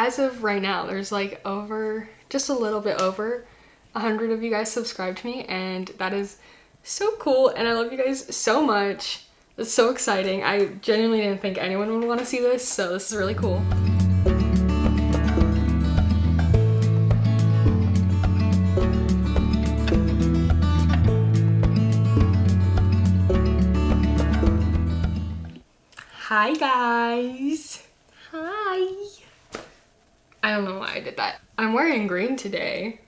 as of right now, there's like just a little bit over 100 of you guys subscribe to me, and that is so cool, and I love you guys so much. It's so exciting. I genuinely didn't think anyone would want to see this, so this is really cool. Hi guys. Hi. I don't know why I did that. I'm wearing green today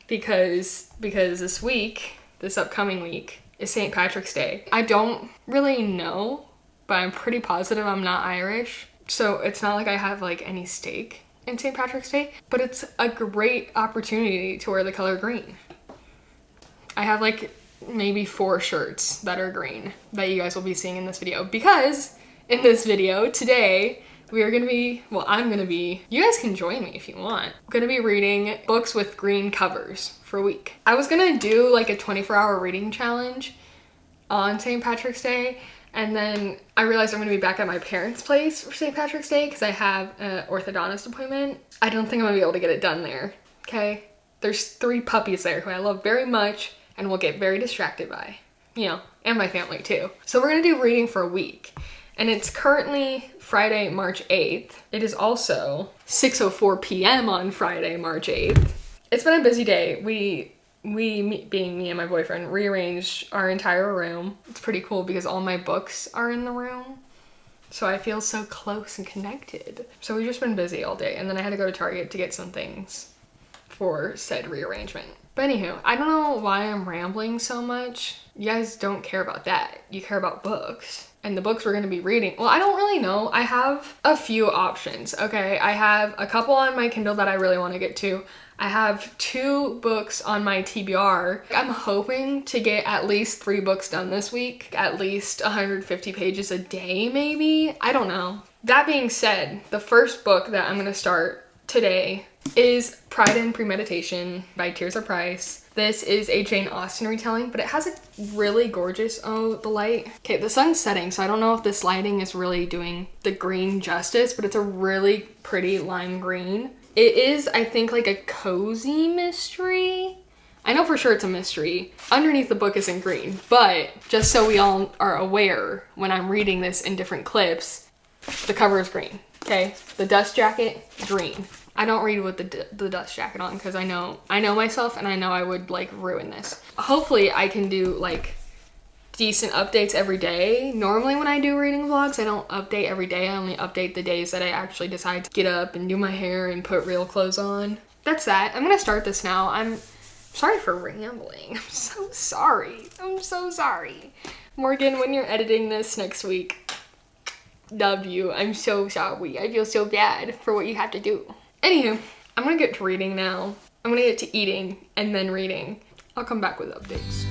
because this upcoming week is St. Patrick's Day. I don't really know, but I'm pretty positive I'm not Irish. So it's not like I have like any stake in St. Patrick's Day, but it's a great opportunity to wear the color green. I have like maybe 4 shirts that are green that you guys will be seeing in this video, because in this video today, I'm gonna be, you guys can join me if you want. I'm gonna be reading books with green covers for a week. I was gonna do like a 24-hour reading challenge on St. Patrick's Day, and then I realized I'm gonna be back at my parents' place for St. Patrick's Day because I have an orthodontist appointment. I don't think I'm gonna be able to get it done there, okay? There's 3 puppies there who I love very much and will get very distracted by, and my family too. So we're gonna do reading for a week. And it's currently Friday, March 8th. It is also 6:04 p.m. on Friday, March 8th. It's been a busy day. We, being me and my boyfriend, rearranged our entire room. It's pretty cool because all my books are in the room. So I feel so close and connected. So we've just been busy all day. And then I had to go to Target to get some things for said rearrangement. But anywho, I don't know why I'm rambling so much. You guys don't care about that. You care about books. And the books we're going to be reading, well, I don't really know. I have a few options, okay? I have a couple on my Kindle that I really want to get to. I have 2 books on my TBR. I'm hoping to get at least 3 books done this week, at least 150 pages a day, maybe. I don't know. That being said, the first book that I'm going to start today is Pride and Premeditation by Tirzah Price. This is a Jane Austen retelling, but it has a really gorgeous, the light. Okay, the sun's setting, so I don't know if this lighting is really doing the green justice, but it's a really pretty lime green. It is, I think, like a cozy mystery. I know for sure it's a mystery. Underneath the book is in green, but just so we all are aware, when I'm reading this in different clips, the cover is green, okay? The dust jacket, green. I don't read with the dust jacket on because I know myself, and I know I would like ruin this. Hopefully I can do like decent updates every day. Normally when I do reading vlogs, I don't update every day. I only update the days that I actually decide to get up and do my hair and put real clothes on. That's that. I'm gonna start this now. I'm sorry for rambling. I'm so sorry. I'm so sorry. Morgan, when you're editing this next week, love you. I'm so sorry. I feel so bad for what you have to do. Anywho, I'm gonna get to reading now. I'm gonna get to eating and then reading. I'll come back with updates.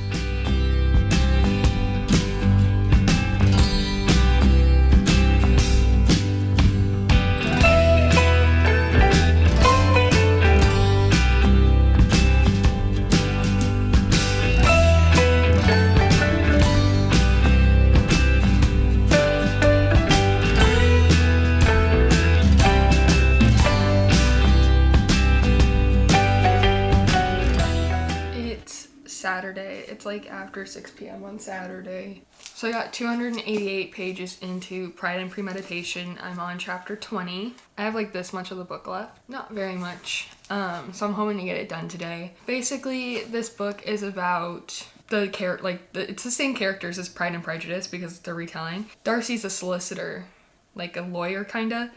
Saturday. It's like after 6 p.m. on Saturday. So I got 288 pages into Pride and Premeditation. I'm on chapter 20. I have like this much of the book left. Not very much. So I'm hoping to get it done today. Basically, this book is about it's the same characters as Pride and Prejudice because they're retelling. Darcy's a solicitor, like a lawyer kinda.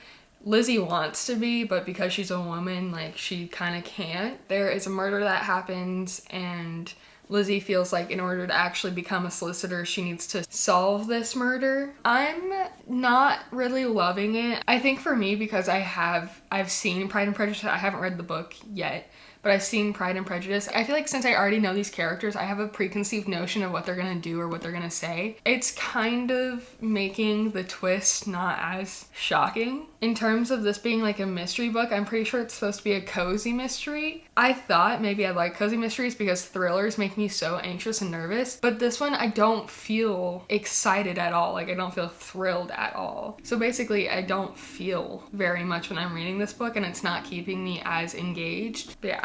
Lizzie wants to be, but because she's a woman, like she kind of can't. There is a murder that happens, and Lizzie feels like in order to actually become a solicitor, she needs to solve this murder. I'm not really loving it. I think for me, because I've seen Pride and Prejudice, I haven't read the book yet, but I've seen Pride and Prejudice. I feel like since I already know these characters, I have a preconceived notion of what they're gonna do or what they're gonna say. It's kind of making the twist not as shocking. In terms of this being like a mystery book, I'm pretty sure it's supposed to be a cozy mystery. I thought maybe I'd like cozy mysteries because thrillers make me so anxious and nervous, but this one I don't feel excited at all. Like I don't feel thrilled at all. So basically I don't feel very much when I'm reading this book, and it's not keeping me as engaged. But yeah,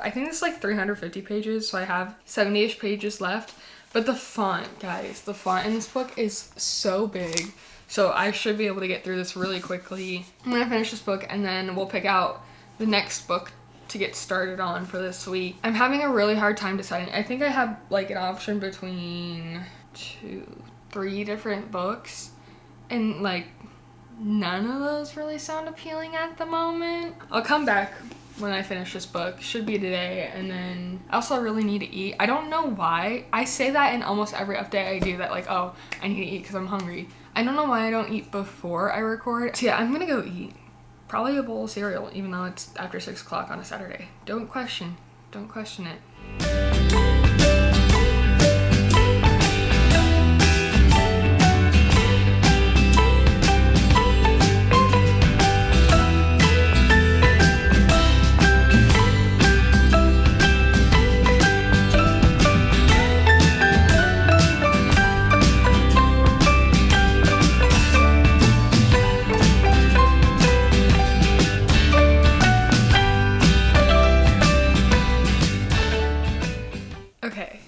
I think it's like 350 pages, so I have 70-ish pages left. But the font, guys, the font in this book is so big. So I should be able to get through this really quickly. I'm gonna finish this book and then we'll pick out the next book to get started on for this week. I'm having a really hard time deciding. I think I have like an option between 3 different books, and like none of those really sound appealing at the moment. I'll come back when I finish this book. Should be today. And then I also really need to eat. I don't know why. I say that in almost every update I do, that like, oh, I need to eat because I'm hungry. I don't know why I don't eat before I record. So yeah, I'm gonna go eat. Probably a bowl of cereal, even though it's after 6 o'clock on a Saturday. Don't question it.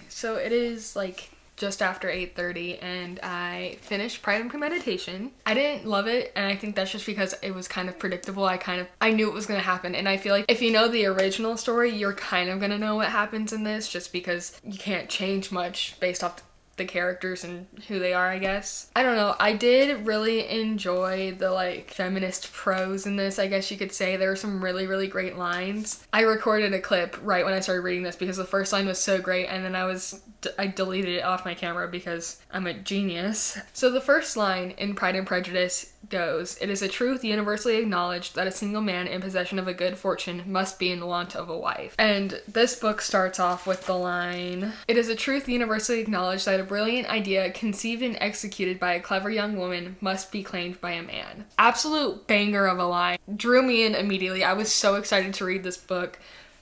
So it is like just after 8:30 and I finished Pride and Premeditation. I didn't love it, and I think that's just because it was kind of predictable. I knew it was gonna happen, and I feel like if you know the original story, you're kind of gonna know what happens in this, just because you can't change much based off the characters and who they are, I guess. I don't know. I did really enjoy the like feminist prose in this, I guess you could say. There were some really, really great lines. I recorded a clip right when I started reading this because the first line was so great, and then I deleted it off my camera because I'm a genius. So the first line in Pride and Prejudice goes, "It is a truth universally acknowledged that a single man in possession of a good fortune must be in want of a wife." And this book starts off with the line, "It is a truth universally acknowledged that a brilliant idea conceived and executed by a clever young woman must be claimed by a man." Absolute banger of a line. Drew me in immediately. I was so excited to read this book.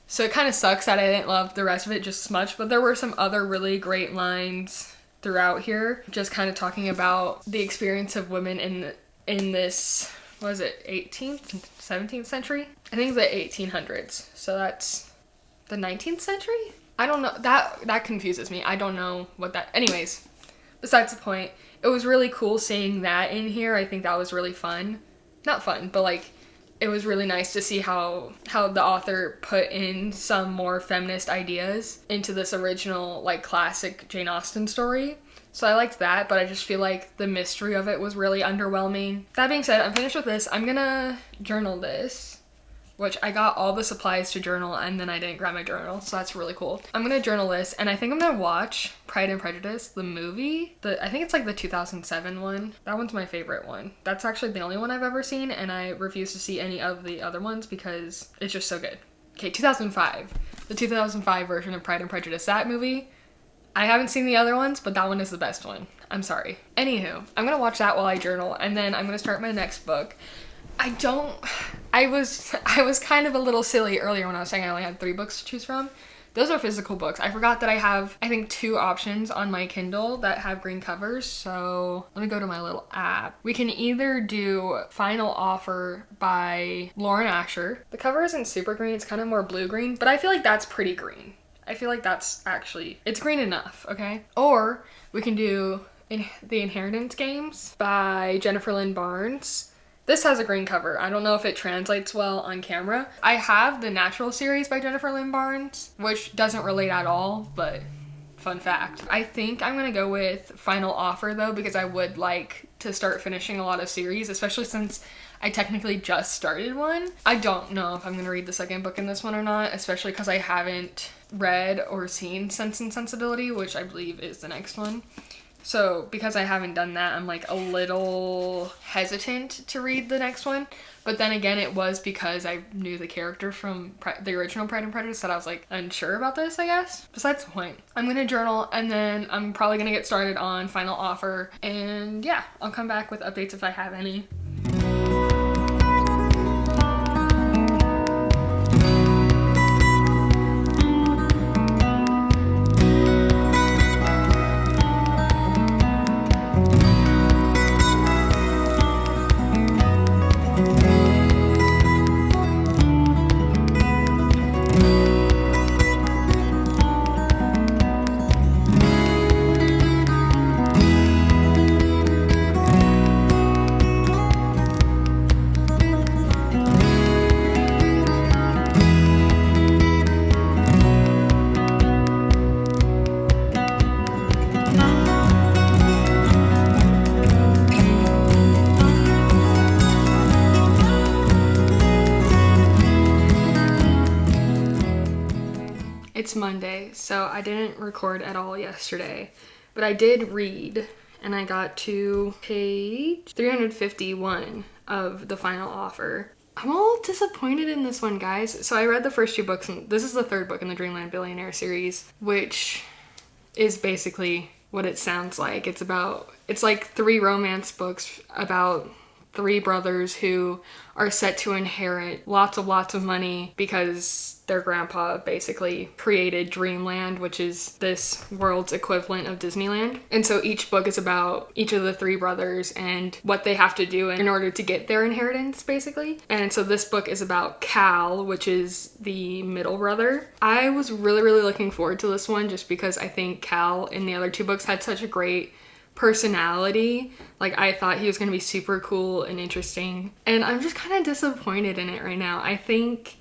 So it kind of sucks that I didn't love the rest of it just as much, but there were some other really great lines throughout here, just kind of talking about the experience of women in this, what is it, 18th, 17th century? I think the 1800s. So that's the 19th century? I don't know. That confuses me. I don't know what that... Anyways, besides the point, it was really cool seeing that in here. I think that was really fun. Not fun, but like, it was really nice to see how the author put in some more feminist ideas into this original, like, classic Jane Austen story. So I liked that, but I just feel like the mystery of it was really underwhelming. That being said, I'm finished with this. I'm gonna journal this, which I got all the supplies to journal and then I didn't grab my journal, so that's really cool. I'm gonna journal this, and I think I'm gonna watch Pride and Prejudice, the movie. I think it's like the 2007 one. That one's my favorite one. That's actually the only one I've ever seen, and I refuse to see any of the other ones because it's just so good. Okay, 2005. The 2005 version of Pride and Prejudice. That movie, I haven't seen the other ones, but that one is the best one. I'm sorry. Anywho, I'm gonna watch that while I journal, and then I'm gonna start my next book. I was kind of a little silly earlier when I was saying I only had 3 books to choose from. Those are physical books. I forgot that I have, I think, 2 options on my Kindle that have green covers. So let me go to my little app. We can either do Final Offer by Lauren Asher. The cover isn't super green. It's kind of more blue-green, but I feel like that's pretty green. I feel like that's actually, it's green enough, okay? Or we can do The Inheritance Games by Jennifer Lynn Barnes. This has a green cover. I don't know if it translates well on camera. I have the Natural series by Jennifer Lynn Barnes, which doesn't relate at all, but fun fact. I think I'm gonna go with Final Offer though, because I would like to start finishing a lot of series, especially since I technically just started one. I don't know if I'm gonna read the second book in this one or not, especially because I haven't read or seen Sense and Sensibility, which I believe is the next one. So because I haven't done that, I'm like a little hesitant to read the next one. But then again, it was because I knew the character from the original Pride and Prejudice that I was like unsure about this, I guess. Besides the point, I'm gonna journal and then I'm probably gonna get started on Final Offer. And yeah, I'll come back with updates if I have any. It's Monday, so I didn't record at all yesterday, but I did read, and I got to page 351 of the Final Offer. I'm all disappointed in this one, guys. So I read the first 2 books, and this is the 3rd book in the Dreamland Billionaire series, which is basically what it sounds like. It's like 3 romance books about 3 brothers who are set to inherit lots of money because their grandpa basically created Dreamland, which is this world's equivalent of Disneyland. And so each book is about each of the 3 brothers and what they have to do in order to get their inheritance, basically. And so this book is about Cal, which is the middle brother. I was really looking forward to this one just because I think Cal in the other 2 books had such a great personality. Like, I thought he was gonna be super cool and interesting, and I'm just kind of disappointed in it right now. I think,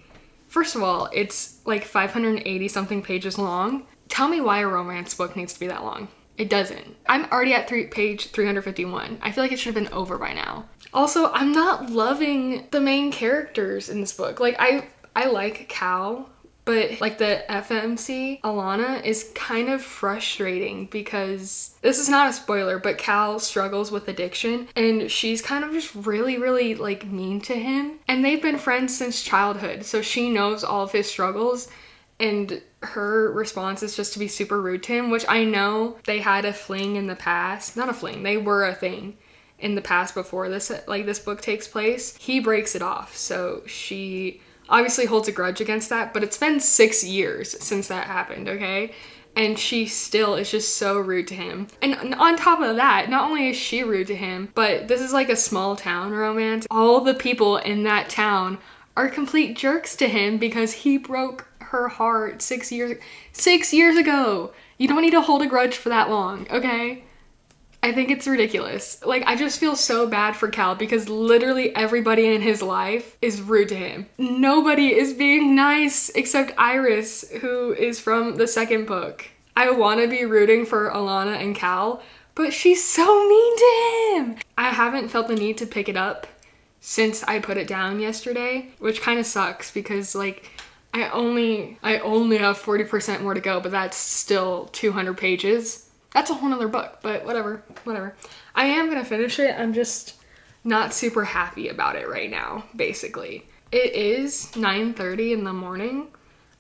first of all, it's like 580 something pages long. Tell me why a romance book needs to be that long. It doesn't. I'm already at page 351. I feel like it should have been over by now. Also, I'm not loving the main characters in this book. Like, I like Cal, but like the FMC, Alana, is kind of frustrating because this is not a spoiler, but Cal struggles with addiction and she's kind of just really like mean to him. And they've been friends since childhood, so she knows all of his struggles, and her response is just to be super rude to him, which I know they had a fling in the past. Not a fling, they were a thing in the past before this book takes place. He breaks it off, so she obviously holds a grudge against that, but it's been 6 years since that happened, okay? And she still is just so rude to him. And on top of that, not only is she rude to him, but this is like a small town romance. All the people in that town are complete jerks to him because he broke her heart 6 years ago. You don't need to hold a grudge for that long, okay? I think it's ridiculous. Like, I just feel so bad for Cal because literally everybody in his life is rude to him. Nobody is being nice except Iris, who is from the 2nd book. I want to be rooting for Alana and Cal, but she's so mean to him. I haven't felt the need to pick it up since I put it down yesterday, which kind of sucks because, like, I only have 40% more to go, but that's still 200 pages. That's a whole nother book, but whatever. I am gonna finish it. I'm just not super happy about it right now, basically. It is 9:30 in the morning.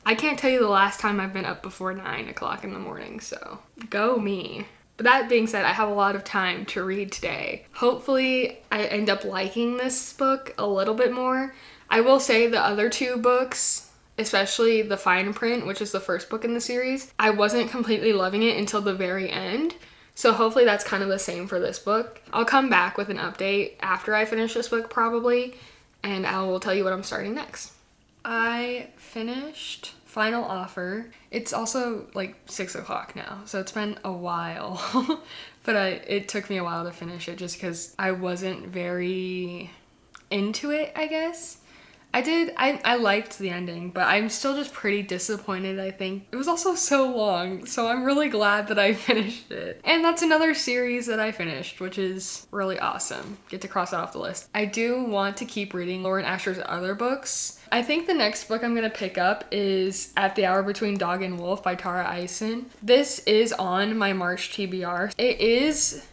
I can't tell you the last time I've been up before 9 o'clock in the morning, so go me. But that being said, I have a lot of time to read today. Hopefully, I end up liking this book a little bit more. I will say the other 2 books, especially the fine print, which is the 1st book in the series, I wasn't completely loving it until the very end. So hopefully that's kind of the same for this book. I'll come back with an update after I finish this book probably, and I will tell you what I'm starting next. I finished Final Offer. It's also like 6 o'clock now, so it's been a while. But it took me a while to finish it just because I wasn't very into it, I guess. I liked the ending, but I'm still just pretty disappointed, I think. It was also so long, so I'm really glad that I finished it. And that's another series that I finished, which is really awesome. Get to cross that off the list. I do want to keep reading Lauren Asher's other books. I think the next book I'm gonna pick up is At the Hour Between Dog and Wolf by Tara Eisen. This is on my March TBR. It is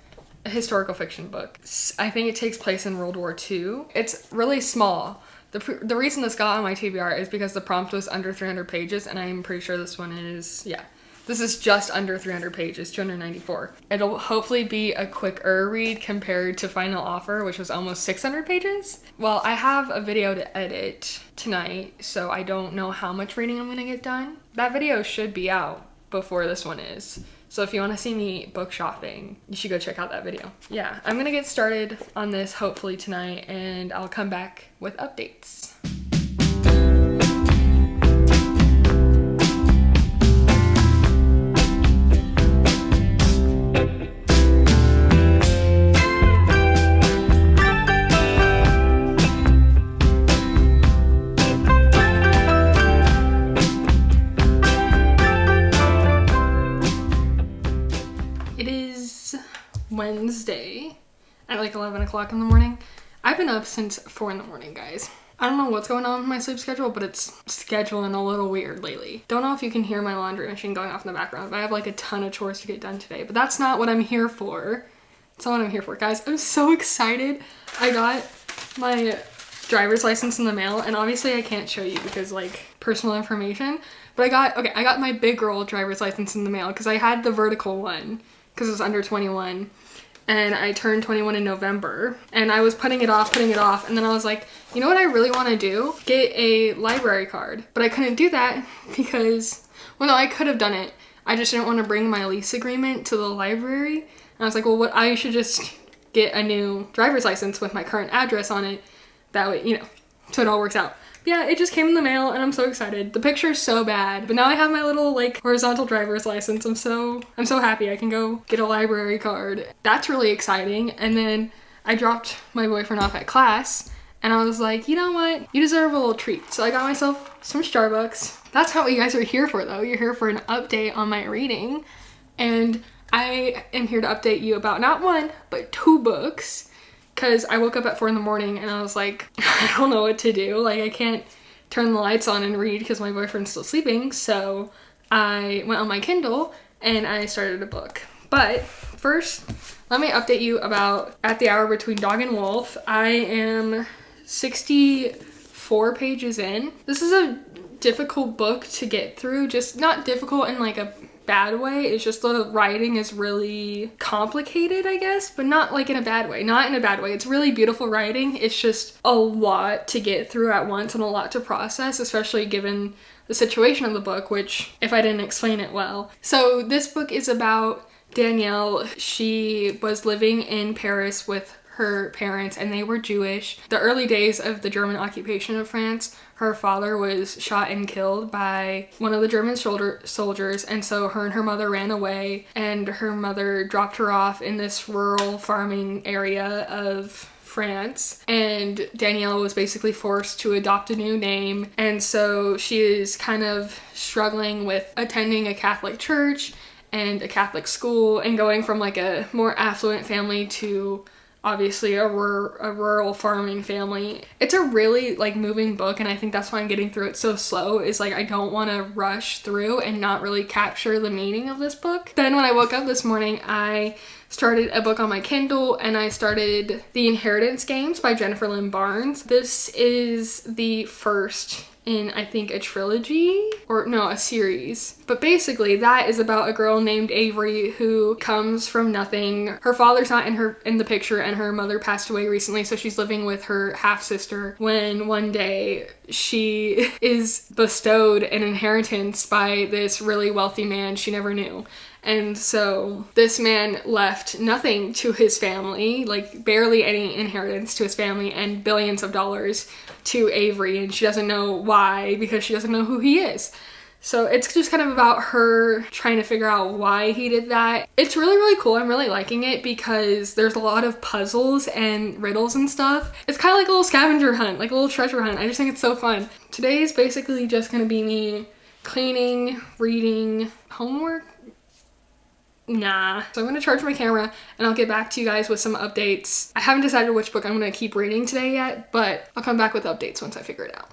a historical fiction book. I think it takes place in World War II. It's really small. The reason this got on my TBR is because the prompt was under 300 pages, and I'm pretty sure this one is, yeah. This is just under 300 pages, 294. It'll hopefully be a quicker read compared to Final Offer, which was almost 600 pages. Well, I have a video to edit tonight, so I don't know how much reading I'm gonna get done. That video should be out before this one is. So if you want to see me book shopping, you should go check out that video. Yeah, I'm gonna get started on this hopefully tonight, and I'll come back with updates. Wednesday at like 11 o'clock in the morning. I've been up since 4 in the morning, guys. I don't know what's going on with my sleep schedule, but it's scheduling a little weird lately. Don't know if you can hear my laundry machine going off in the background, but I have like a ton of chores to get done today, but that's not what I'm here for. That's not what I'm here for, guys. I'm so excited. I got my driver's license in the mail, and obviously I can't show you because like personal information, but I got my big girl driver's license in the mail because I had the vertical one because it was under 21. And I turned 21 in November, and I was putting it off, and then I was like, you know what I really want to do? Get a library card. But I couldn't do that because, well, no, I could have done it. I just didn't want to bring my lease agreement to the library. And I was like, well, what, I should just get a new driver's license with my current address on it. That way, you know, so it all works out. Yeah, it just came in the mail, and I'm so excited. The picture's so bad, but now I have my little like horizontal driver's license. I'm so happy I can go get a library card. That's really exciting. And then I dropped my boyfriend off at class, and I was like, you know what? You deserve a little treat. So I got myself some Starbucks. That's not what you guys are here for, though. You're here for an update on my reading, and I am here to update you about not one, but 2 books. Because I woke up at 4 in the morning and I was like, I don't know what to do. Like, I can't turn the lights on and read because my boyfriend's still sleeping. So I went on my Kindle and I started a book. But first, let me update you about At the Hour Between Dog and Wolf. I am 64 pages in. This is a difficult book to get through. Just not difficult in like a bad way. It's just the writing is really complicated, I guess, but not like in a bad way. Not in a bad way. It's really beautiful writing. It's just a lot to get through at once and a lot to process, especially given the situation of the book, which if I didn't explain it well. So this book is about Danielle. She was living in Paris with her parents, and they were Jewish. The early days of the German occupation of France, her father was shot and killed by one of the German soldiers, and so her and her mother ran away, and her mother dropped her off in this rural farming area of France, and Danielle was basically forced to adopt a new name, and so she is kind of struggling with attending a Catholic church and a Catholic school and going from like a more affluent family to obviously a rural farming family. It's a really like moving book, and I think that's why I'm getting through it so slow, is like I don't want to rush through and not really capture the meaning of this book. Then when I woke up this morning, I started a book on my Kindle, and I started The Inheritance Games by Jennifer Lynn Barnes. This is the first in, I think, a trilogy, or no, a series. But basically that is about a girl named Avery who comes from nothing. Her father's not in the picture, and her mother passed away recently, so she's living with her half-sister when one day she is bestowed an inheritance by this really wealthy man she never knew. And so this man left nothing to his family, like barely any inheritance to his family, and billions of dollars to Avery, and she doesn't know why because she doesn't know who he is. So it's just kind of about her trying to figure out why he did that. It's really, really cool. I'm really liking it because there's a lot of puzzles and riddles and stuff. It's kind of like a little scavenger hunt, like a little treasure hunt. I just think it's so fun. Today is basically just gonna be me cleaning, reading, homework. Nah. So I'm gonna charge my camera and I'll get back to you guys with some updates. I haven't decided which book I'm gonna keep reading today yet, but I'll come back with updates once I figure it out.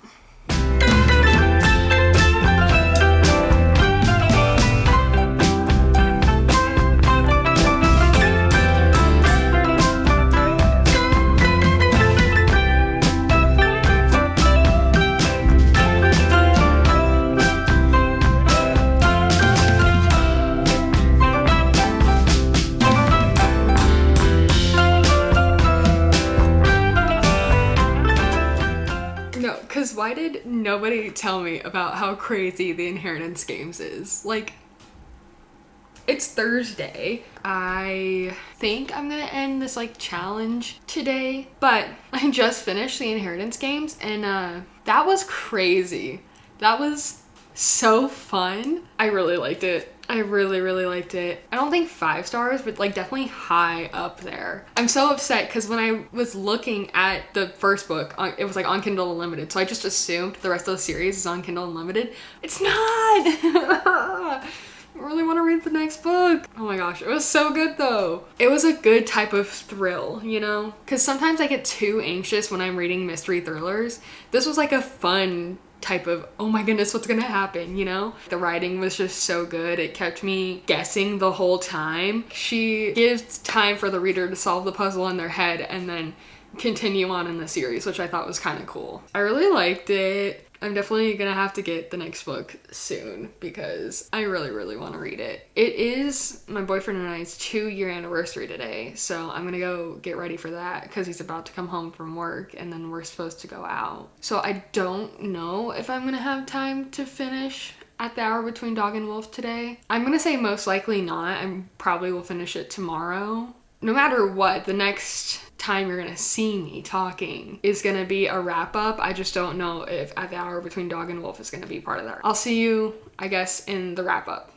Because why did nobody tell me about how crazy the Inheritance Games is? Like, it's Thursday. I think I'm gonna end this like challenge today, but I just finished the Inheritance Games and that was crazy. That was so fun. I really liked it. I really, really liked it. I don't think 5 stars, but like definitely high up there. I'm so upset because when I was looking at the first book, it was like on Kindle Unlimited. So I just assumed the rest of the series is on Kindle Unlimited. It's not! I really want to read the next book. Oh my gosh, it was so good though. It was a good type of thrill, you know? Because sometimes I get too anxious when I'm reading mystery thrillers. This was like a fun type of, oh my goodness, what's gonna happen, you know? The writing was just so good. It kept me guessing the whole time. She gives time for the reader to solve the puzzle in their head and then continue on in the series, which I thought was kind of cool. I really liked it. I'm definitely gonna have to get the next book soon because I really, really want to read it. It is my boyfriend and I's 2-year anniversary today, so I'm gonna go get ready for that because he's about to come home from work and then we're supposed to go out. So I don't know if I'm gonna have time to finish At the Hour Between Dog and Wolf today. I'm gonna say most likely not. I probably will finish it tomorrow. No matter what, the next time you're gonna see me talking is gonna be a wrap up. I just don't know if At the Hour Between Dog and Wolf is gonna be part of that. I'll see you, I guess, in the wrap up.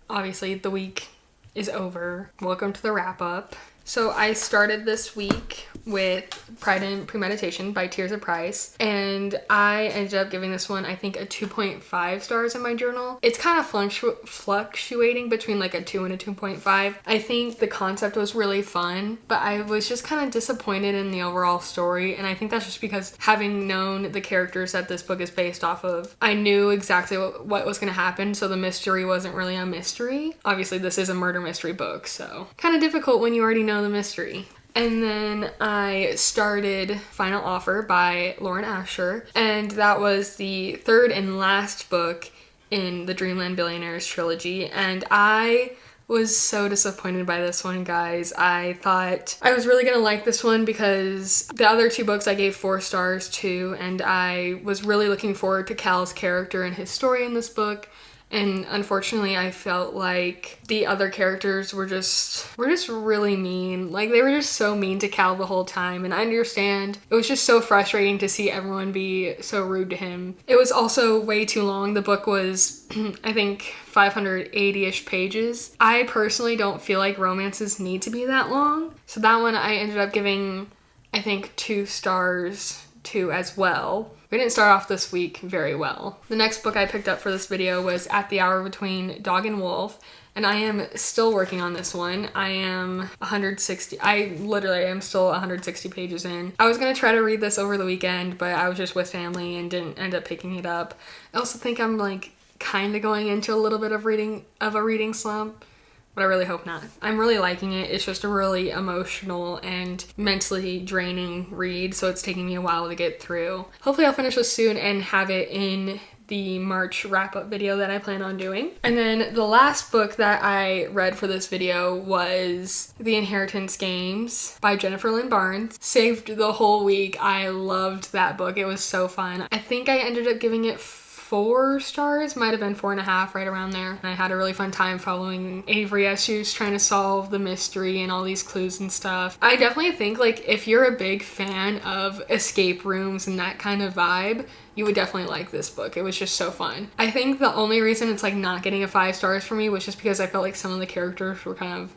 Obviously, the week is over. Welcome to the wrap up. So I started this week with Pride and Premeditation by Tirzah Price, and I ended up giving this one, I think, a 2.5 stars in my journal. It's kind of fluctuating between like a 2 and a 2.5. I think the concept was really fun, but I was just kind of disappointed in the overall story, and I think that's just because having known the characters that this book is based off of, I knew exactly what was going to happen, so the mystery wasn't really a mystery. Obviously, this is a murder mystery book, so kind of difficult when you already know the mystery. And then I started Final Offer by Lauren Asher, and that was the third and last book in the Dreamland Billionaires trilogy, and I was so disappointed by this one, guys. I thought I was really gonna like this one because the other 2 books I gave 4 stars to, and I was really looking forward to Cal's character and his story in this book. And unfortunately, I felt like the other characters were just really mean. Like, they were just so mean to Cal the whole time. And I understand. It was just so frustrating to see everyone be so rude to him. It was also way too long. The book was, I think, 580-ish pages. I personally don't feel like romances need to be that long. So that one I ended up giving, I think, 2 stars to as well. We didn't start off this week very well. The next book I picked up for this video was At the Hour Between Dog and Wolf, and I am still working on this one. I am literally am still 160 pages in. I was gonna try to read this over the weekend, but I was just with family and didn't end up picking it up. I also think I'm like kind of going into a little bit of a reading slump, but I really hope not. I'm really liking it. It's just a really emotional and mentally draining read, so it's taking me a while to get through. Hopefully I'll finish this soon and have it in the March wrap-up video that I plan on doing. And then the last book that I read for this video was The Inheritance Games by Jennifer Lynn Barnes. Saved the whole week. I loved that book. It was so fun. I think I ended up giving it 4 stars, might have been 4.5, right around there. And I had a really fun time following Avery as she was trying to solve the mystery and all these clues and stuff. I definitely think like if you're a big fan of escape rooms and that kind of vibe, you would definitely like this book. It was just so fun. I think the only reason it's like not getting a 5 stars for me was just because I felt like some of the characters were kind of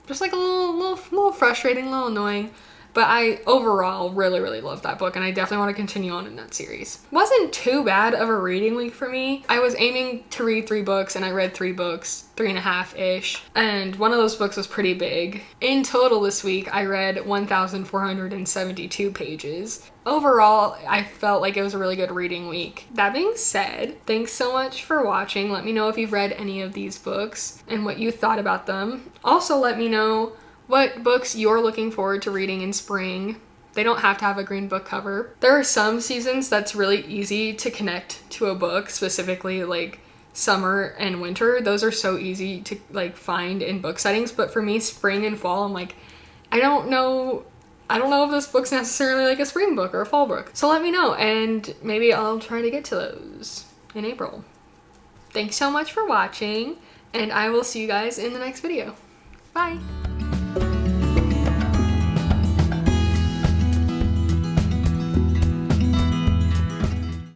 just like a little frustrating, a little annoying. But I overall really loved that book, and I definitely want to continue on in that series. Wasn't too bad of a reading week for me. I was aiming to read 3 books, and I read 3 books, 3.5-ish, and one of those books was pretty big. In total this week, I read 1,472 pages. Overall, I felt like it was a really good reading week. That being said, thanks so much for watching. Let me know if you've read any of these books and what you thought about them. Also, let me know what books you're looking forward to reading in spring. They don't have to have a green book cover. There are some seasons that's really easy to connect to a book, specifically like summer and winter. Those are so easy to like find in book settings, but for me, spring and fall, I'm like, I don't know if this book's necessarily like a spring book or a fall book. So let me know, and maybe I'll try to get to those in April. Thanks so much for watching, and I will see you guys in the next video. Bye!